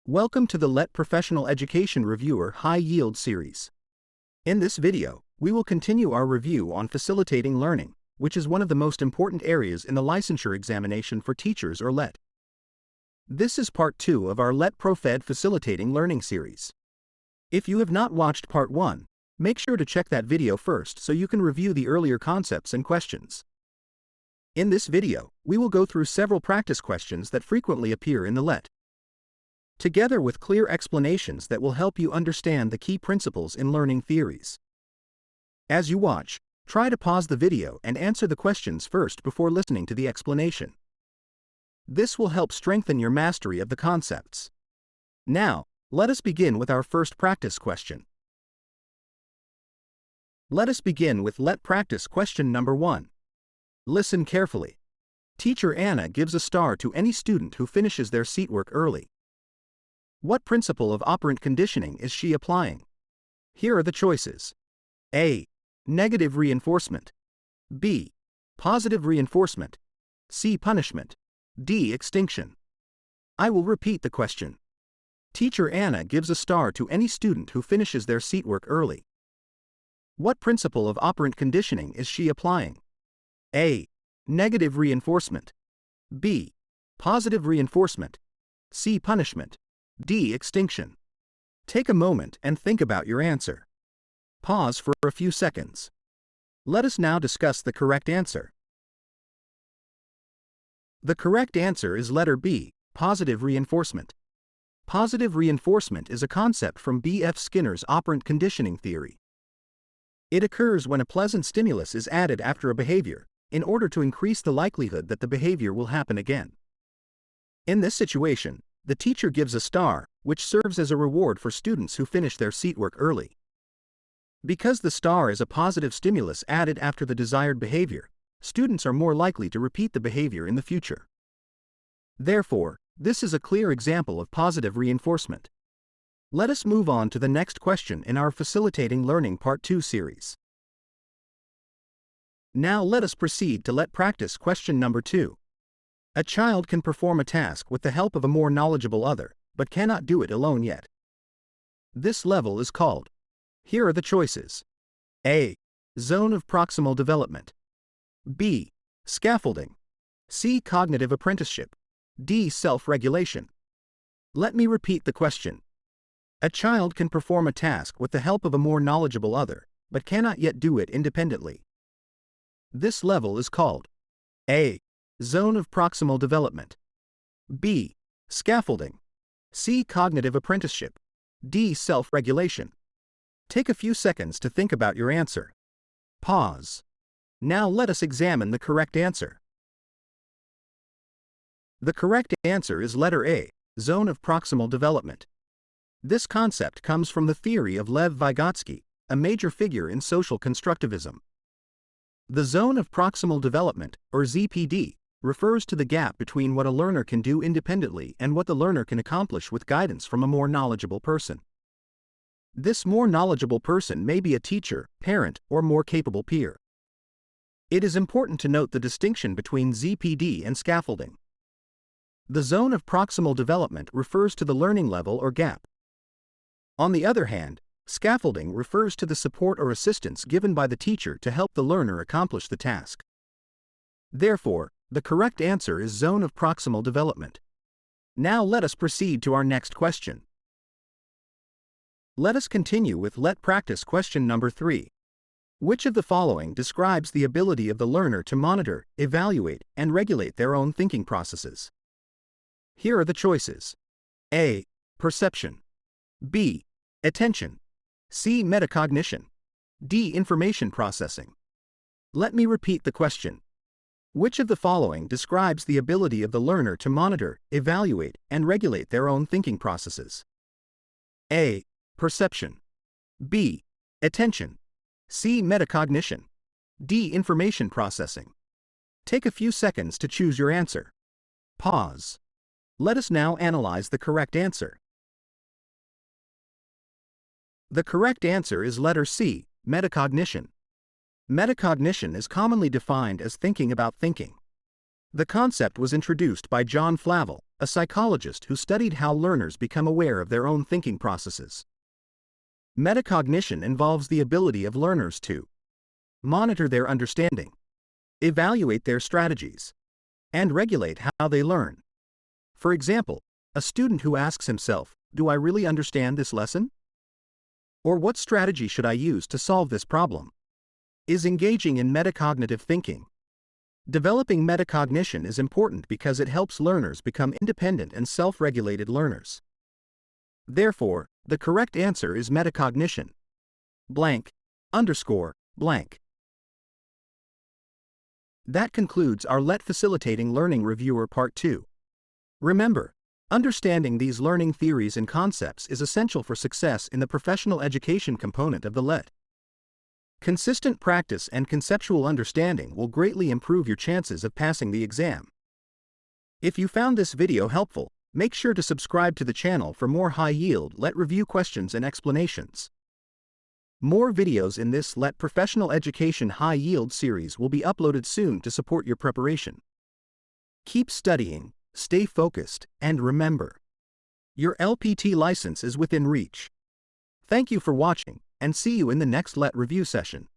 Welcome to the LET Professional Education Reviewer High Yield series. In this video, we will continue our review on facilitating learning, which is one of the most important areas in the licensure examination for teachers or LET. This is part 2 of our LET ProfEd Facilitating Learning series. If you have not watched part 1, make sure to check that video first so you can review the earlier concepts and questions. In this video, we will go through several practice questions that frequently appear in the LET, together with clear explanations that will help you understand the key principles in learning theories. As you watch, try to pause the video and answer the questions first before listening to the explanation. This will help strengthen your mastery of the concepts. Now, let us begin with our first practice question. Let us begin with LET practice question number 1. Listen carefully. Teacher Anna gives a star to any student who finishes their seat work early. What principle of operant conditioning is she applying? Here are the choices. A. Negative reinforcement. B. Positive reinforcement. C. Punishment. D. Extinction. I will repeat the question. Teacher Anna gives a star to any student who finishes their seat work early. What principle of operant conditioning is she applying? A. Negative reinforcement. B. Positive reinforcement. C. Punishment. D. Extinction. Take a moment and think about your answer. Pause for a few seconds. Let us now discuss the correct answer. The correct answer is letter B, positive reinforcement. Positive reinforcement is a concept from B.F. Skinner's operant conditioning theory. It occurs when a pleasant stimulus is added after a behavior, in order to increase the likelihood that the behavior will happen again. In this situation, the teacher gives a star, which serves as a reward for students who finish their seat work early. Because the star is a positive stimulus added after the desired behavior, students are more likely to repeat the behavior in the future. Therefore, this is a clear example of positive reinforcement. Let us move on to the next question in our Facilitating Learning Part 2 series. Now let us proceed to LET practice question number 2. A child can perform a task with the help of a more knowledgeable other, but cannot do it alone yet. This level is called. Here are the choices. A. Zone of proximal development. B. Scaffolding. C. Cognitive apprenticeship. D. Self-regulation. Let me repeat the question. A child can perform a task with the help of a more knowledgeable other, but cannot yet do it independently. This level is called. A. Zone of proximal development. B. Scaffolding. C. Cognitive apprenticeship. D. Self-regulation. Take a few seconds to think about your answer. Pause. Now let us examine the correct answer. The correct answer is letter A, zone of proximal development. This concept comes from the theory of Lev Vygotsky, a major figure in social constructivism. The zone of proximal development, or ZPD, refers to the gap between what a learner can do independently and what the learner can accomplish with guidance from a more knowledgeable person. This more knowledgeable person may be a teacher, parent, or more capable peer. It is important to note the distinction between ZPD and scaffolding. The zone of proximal development refers to the learning level or gap. On the other hand, scaffolding refers to the support or assistance given by the teacher to help the learner accomplish the task. Therefore, the correct answer is zone of proximal development. Now let us proceed to our next question. Let us continue with LET practice question number 3. Which of the following describes the ability of the learner to monitor, evaluate, and regulate their own thinking processes? Here are the choices. A. Perception. B. Attention. C. Metacognition. D. Information processing. Let me repeat the question. Which of the following describes the ability of the learner to monitor, evaluate, and regulate their own thinking processes? A. Perception. B. Attention. C. Metacognition. D. Information processing. Take a few seconds to choose your answer. Pause. Let us now analyze the correct answer. The correct answer is letter C, metacognition. Metacognition is commonly defined as thinking about thinking. The concept was introduced by Flavell, a psychologist who studied how learners become aware of their own thinking processes. Metacognition involves the ability of learners to monitor their understanding, evaluate their strategies, and regulate how they learn. For example, a student who asks himself, "Do I really understand this lesson?" Or "What strategy should I use to solve this problem?" is engaging in metacognitive thinking. Developing metacognition is important because it helps learners become independent and self-regulated learners. Therefore, the correct answer is metacognition. Blank, underscore, blank. That concludes our Let Facilitating Learning Reviewer Part 2. Remember, understanding these learning theories and concepts is essential for success in the professional education component of the LET. Consistent practice and conceptual understanding will greatly improve your chances of passing the exam. If you found this video helpful, make sure to subscribe to the channel for more high-yield LET review questions and explanations. More videos in this LET Professional Education High-Yield series will be uploaded soon to support your preparation. Keep studying, stay focused, and remember, your LPT license is within reach. Thank you for watching, and see you in the next LET review session.